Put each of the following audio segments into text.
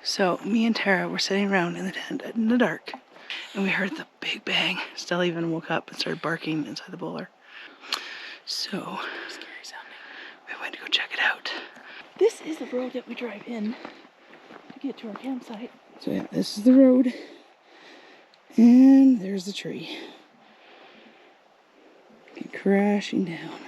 So me and Tara were sitting around in the tent in the dark, and we heard the big bang. Stella even woke up and started barking inside the boler. So scary sounding. We went to go check it out. This is the road that we drive in to get to our campsite. So yeah, this is the road, and there's the tree. And crashing down.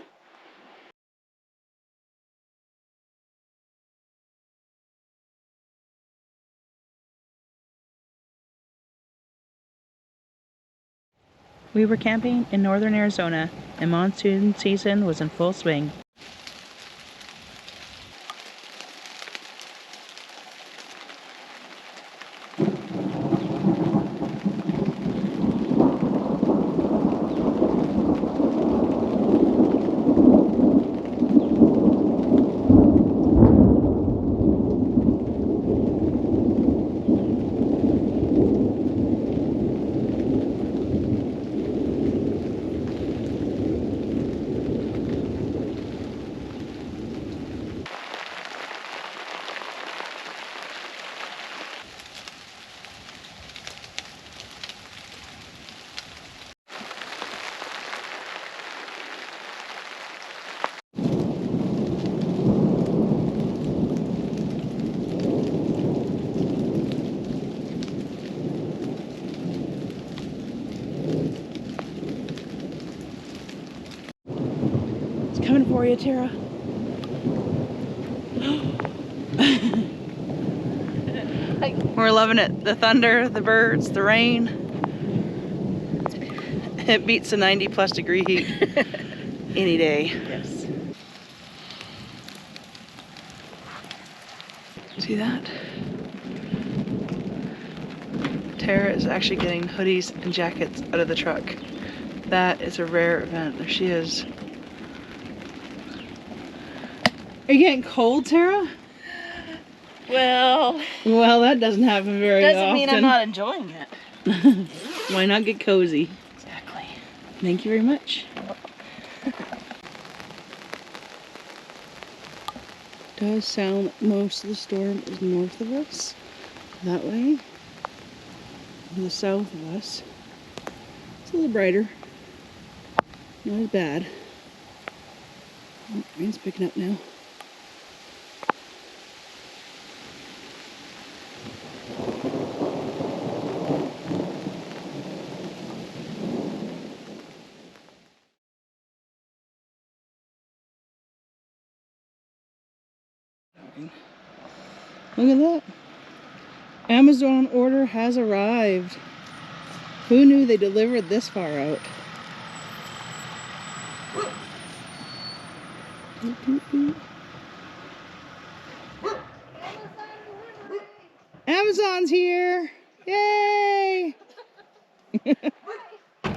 We were camping in northern Arizona, and monsoon season was in full swing. Coming for you, Tara. We're loving it. The thunder, the birds, the rain. It beats the 90+ degree heat any day. Yes. See that? Tara is actually getting hoodies and jackets out of the truck. That is a rare event. There she is. Are you getting cold, Tara? Well, that doesn't happen very often. Doesn't mean I'm not enjoying it. Why not get cozy? Exactly. Thank you very much. Does sound like most of the storm is north of us. That way. To the south of us. It's a little brighter. Not as bad. Oh, rain's picking up now. Look at that. Amazon order has arrived. Who knew they delivered this far out? Amazon's here! Yay! This is my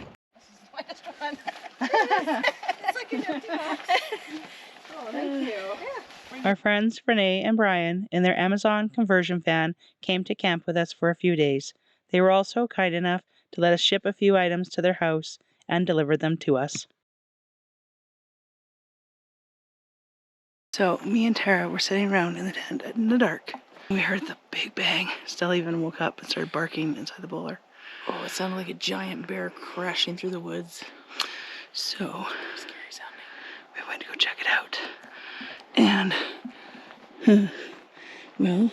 one. It's like an empty box. Oh, thank you. Yeah. Our friends Renee and Brian in their Amazon conversion van came to camp with us for a few days. They were also kind enough to let us ship a few items to their house and deliver them to us. So me and Tara were sitting around in the tent in the dark. We heard the big bang. Stella even woke up and started barking inside the boler. Oh, it sounded like a giant bear crashing through the woods. So Scary sounding. We went to go check it out. And, well,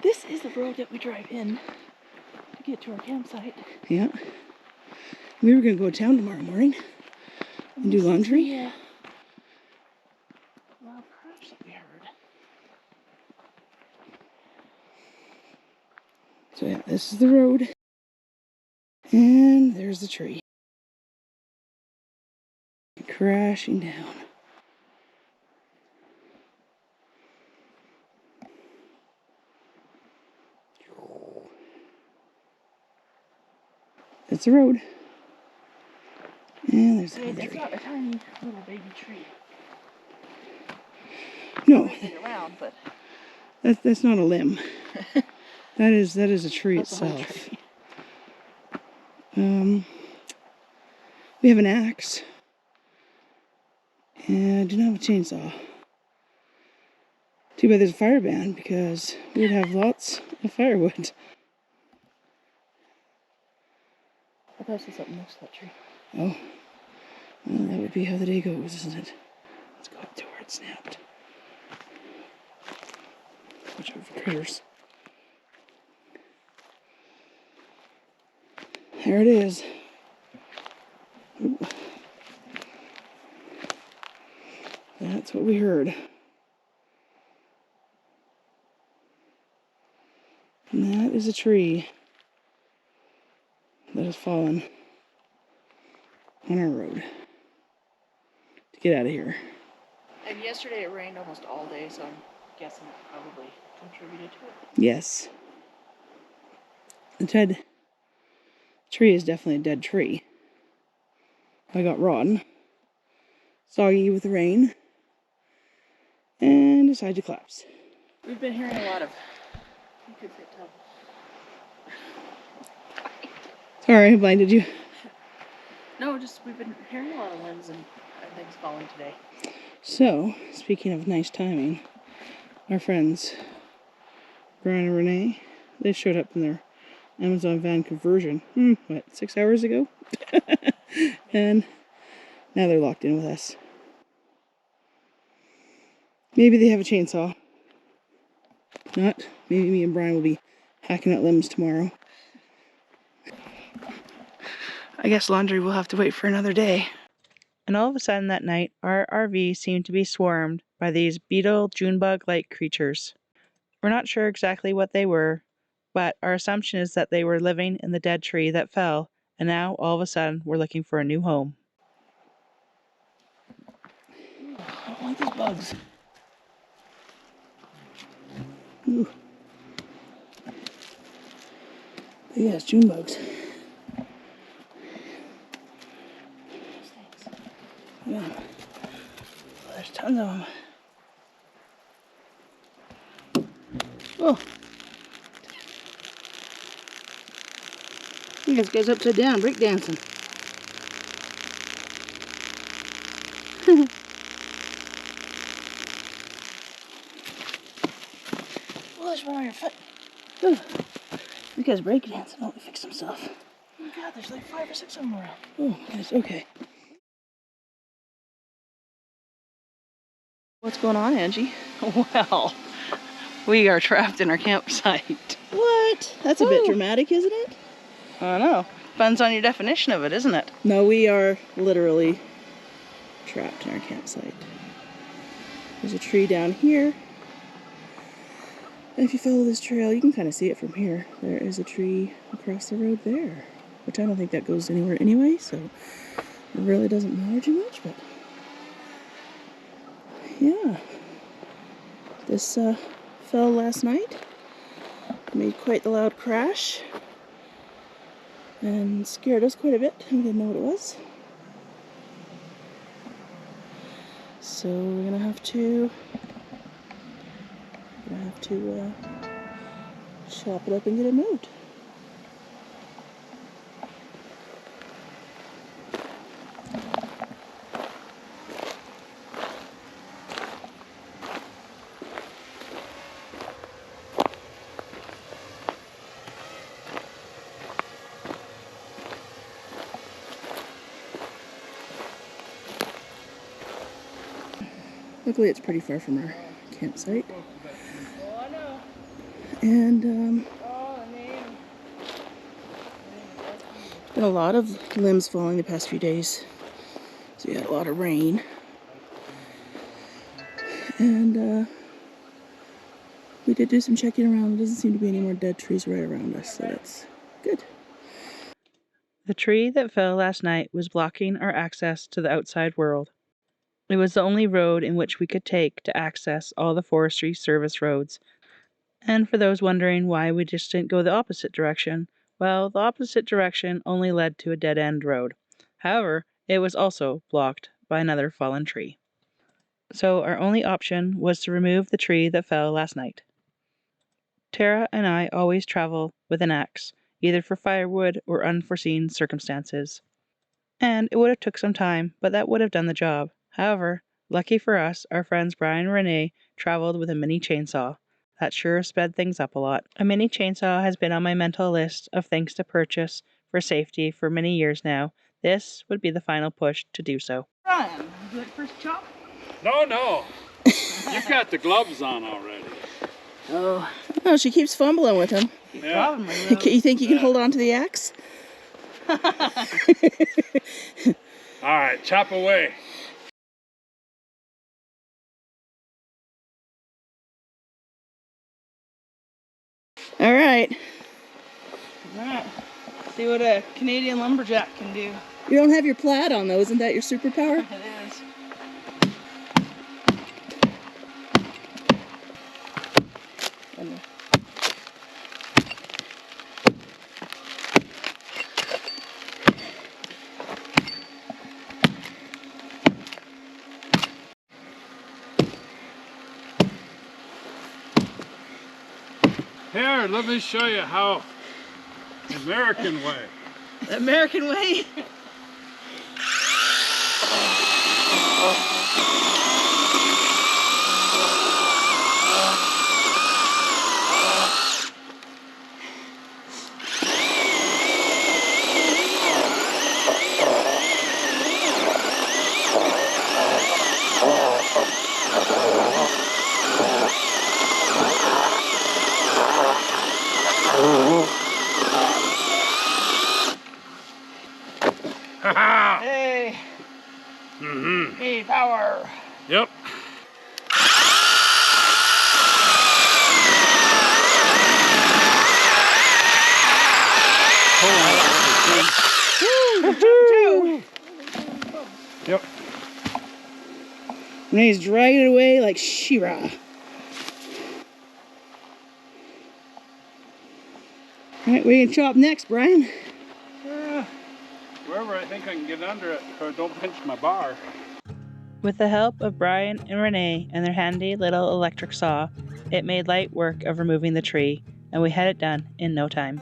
this is the road that we drive in to get to our campsite. Yeah. We were going to go to town tomorrow morning and do laundry. Yeah. Loud crash that we heard. So yeah, this is the road. And there's the tree. Crashing down. That's the road. And there's the tree. It's not a tiny little baby tree. No. Around, but that's not a limb. that is a tree itself. Tree. We have an axe. And I do not have a chainsaw. Too bad there's a fire ban because we'd have lots of firewood. I thought I saw something next to that tree. Oh, well, that would be how the day goes, isn't it? Let's go up to where it snapped. Watch out for critters. There it is. Ooh. That's what we heard. And that is a tree that has fallen on our road. To get out of here. And yesterday it rained almost all day, so I'm guessing it probably contributed to it. Yes. The dead tree is definitely a dead tree. I got rotten, soggy with the rain, and decided to collapse. We've been hearing a lot of... You could tell. Sorry, I blinded you. No, just we've been hearing a lot of limbs and things falling today. So, speaking of nice timing, our friends, Brian and Renee, they showed up in their Amazon van conversion, 6 hours ago? And now they're locked in with us. Maybe they have a chainsaw. If not, maybe me and Brian will be hacking at limbs tomorrow. I guess laundry will have to wait for another day. And all of a sudden that night, our RV seemed to be swarmed by these beetle Junebug-like creatures. We're not sure exactly what they were, but our assumption is that they were living in the dead tree that fell, and now all of a sudden we're looking for a new home. I don't like these bugs. Ooh. Yes, June bugs. Yeah. There's tons of them. Oh. I think this guy's upside down, breakdancing. Oh, there's one on your foot. Oh. This guy's breakdancing. Oh, he fixed himself. Oh my god, there's like 5 or 6 of them around. Oh, yes, okay. What's going on, Angie? Well, we are trapped in our campsite. What? That's a bit dramatic, isn't it? I know. Depends on your definition of it, isn't it? No, we are literally trapped in our campsite. There's a tree down here. And if you follow this trail, you can kind of see it from here. There is a tree across the road there, which I don't think that goes anywhere anyway, so it really doesn't matter too much, but yeah. This fell last night. Made quite the loud crash. And scared us quite a bit. We didn't know what it was. So we're gonna have to chop it up and get it moved. Luckily, it's pretty far from our campsite. And been a lot of limbs falling the past few days. So we had a lot of rain. And we did do some checking around. There doesn't seem to be any more dead trees right around us, so that's good. The tree that fell last night was blocking our access to the outside world. It was the only road in which we could take to access all the Forestry Service roads. And for those wondering why we just didn't go the opposite direction, well, the opposite direction only led to a dead-end road. However, it was also blocked by another fallen tree. So our only option was to remove the tree that fell last night. Tarah and I always travel with an axe, either for firewood or unforeseen circumstances. And it would have took some time, but that would have done the job. However, Lucky for us, our friends Brian and Renee traveled with a mini chainsaw. That sure sped things up a lot. A mini chainsaw has been on my mental list of things to purchase for safety for many years now. This would be the final push to do so. Brian, would you like first chop? No. You've got the gloves on already. Oh, she keeps fumbling with him. Yeah. You think you can hold on to the axe? All right, chop away. All right. See what a Canadian lumberjack can do. You don't have your plaid on though, isn't that your superpower? It is. Here, let me show you how American way. The American way. Hey. Hey, power. Yep. Yep. And he's dragging it away like She-Ra. All right, we can chop next, Brian. Wherever I think I can get under it, so I don't pinch my bar. With the help of Brian and Renee and their handy little electric saw, it made light work of removing the tree, and we had it done in no time.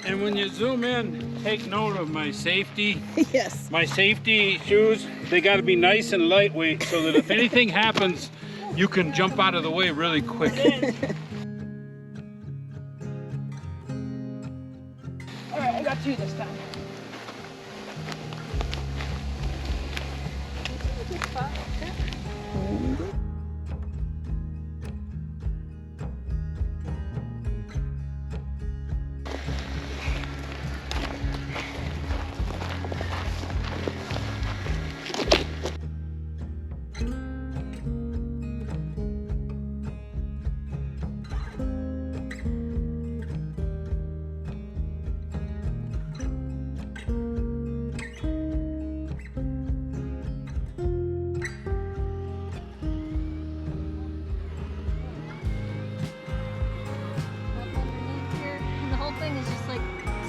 And when you zoom in, take note of my safety. Yes. My safety shoes, they got to be nice and lightweight so that if anything happens, you can jump out of the way really quick. All right, I got two this time.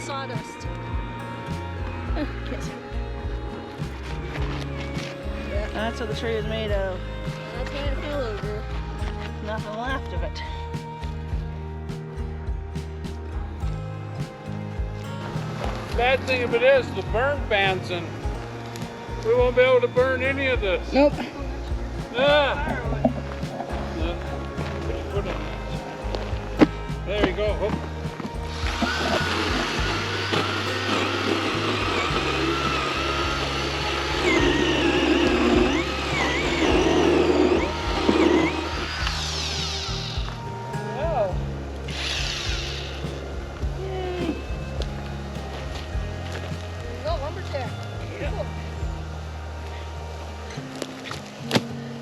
Sawdust. That's what the tree is made of. That's why it fell over. Nothing left of it. Bad thing of it is, the burn ban's in. We won't be able to burn any of this. Nope. Ah. There you go. Oh.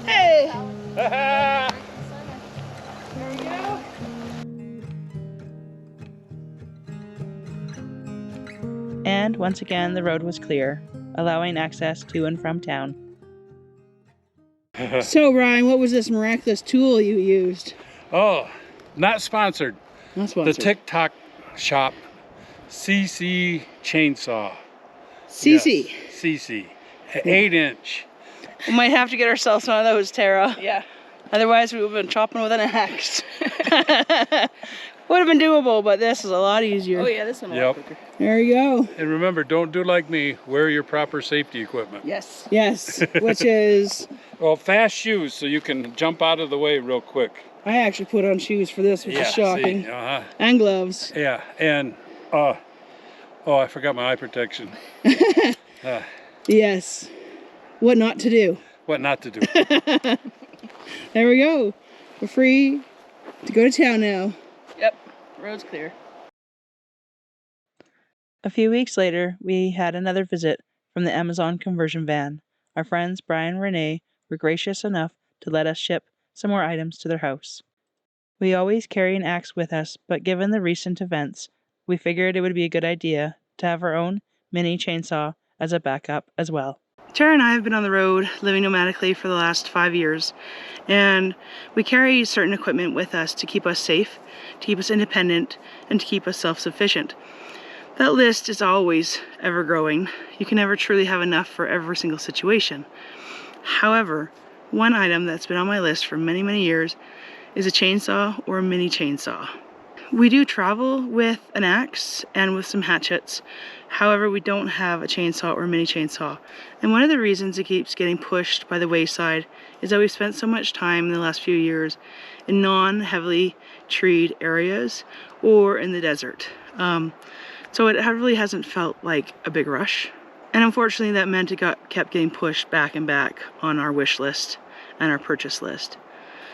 Hey. There There we go. And once again, the road was clear, allowing access to and from town. So, Ryan, what was this miraculous tool you used? Oh, not sponsored. Not The sponsored. TikTok shop, CC chainsaw. CC. Yes, CC. 8-inch. We might have to get ourselves one of those, Tara. Yeah. Otherwise, we would have been chopping with an axe. Would have been doable, but this is a lot easier. Oh yeah, this one a lot Yep. quicker. There you go. And remember, don't do like me. Wear your proper safety equipment. Yes. Yes, which is, Well, fast shoes so you can jump out of the way real quick. I actually put on shoes for this, which is shocking. See, And gloves. yeah, and oh, I forgot my eye protection. Yes. What not to do. What not to do. There we go. We're free to go to town now. Yep. Road's clear. A few weeks later, we had another visit from the Amazon conversion van. Our friends Brian and Renee were gracious enough to let us ship some more items to their house. We always carry an axe with us, but given the recent events, we figured it would be a good idea to have our own mini chainsaw as a backup as well. Tara and I have been on the road living nomadically for the last 5 years, and we carry certain equipment with us to keep us safe, to keep us independent, and to keep us self-sufficient. That list is always ever growing. You can never truly have enough for every single situation. However, one item that's been on my list for many, many years is a chainsaw or a mini chainsaw. We do travel with an axe and with some hatchets. However, we don't have a chainsaw or a mini chainsaw. And one of the reasons it keeps getting pushed by the wayside is that we've spent so much time in the last few years in non-heavily treed areas or in the desert. So it really hasn't felt like a big rush. And unfortunately that meant it kept getting pushed back and back on our wish list and our purchase list.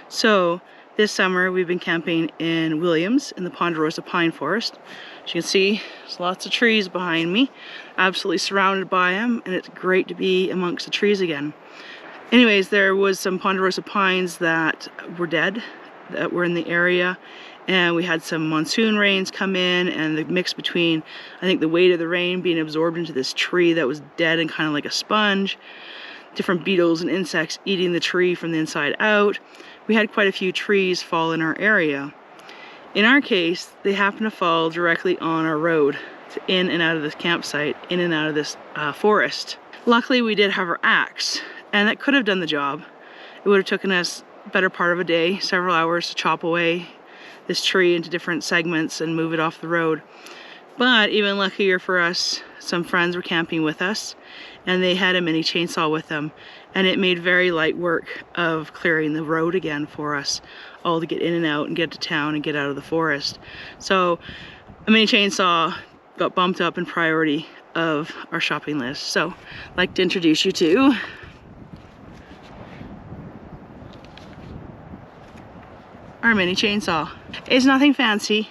So this summer we've been camping in Williams in the Ponderosa Pine Forest. As you can see, there's lots of trees behind me, absolutely surrounded by them, and it's great to be amongst the trees again. Anyways, there was some Ponderosa pines that were dead, that were in the area, and we had some monsoon rains come in, and the mix between, I think, the weight of the rain being absorbed into this tree that was dead and kind of like a sponge, different beetles and insects eating the tree from the inside out. We had quite a few trees fall in our area. In our case, they happened to fall directly on our road in and out of this campsite, in and out of this forest. Luckily, we did have our axe, and that could have done the job. It would have taken us a better part of a day, several hours to chop away this tree into different segments and move it off the road. But even luckier for us, some friends were camping with us, and they had a mini chainsaw with them, and it made very light work of clearing the road again for us all to get in and out and get to town and get out of the forest. So a mini chainsaw got bumped up in priority of our shopping list. So I'd like to introduce you to our mini chainsaw. It's nothing fancy.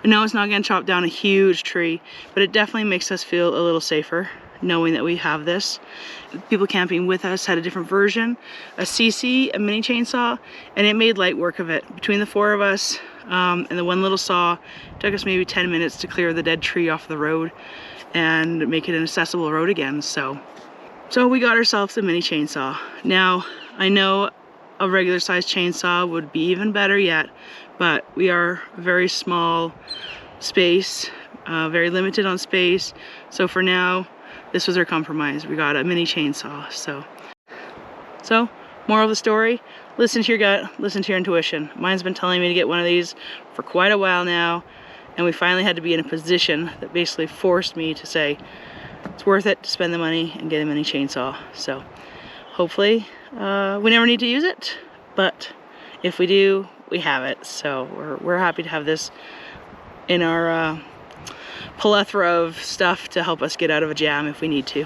No, it's not going to chop down a huge tree, but it definitely makes us feel a little safer knowing that we have this. People camping with us had a different version, a CC, a mini chainsaw, and it made light work of it. Between the four of us and the one little saw, it took us maybe 10 minutes to clear the dead tree off the road and make it an accessible road again. So we got ourselves a mini chainsaw. Now, I know a regular sized chainsaw would be even better yet, but we are a very small space, very limited on space. So for now, this was our compromise. We got a mini chainsaw. So moral of the story, listen to your gut, listen to your intuition. Mine's been telling me to get one of these for quite a while now, and we finally had to be in a position that basically forced me to say it's worth it to spend the money and get a mini chainsaw. So hopefully we never need to use it, but if we do, we have it. So we're happy to have this in our plethora of stuff to help us get out of a jam if we need to.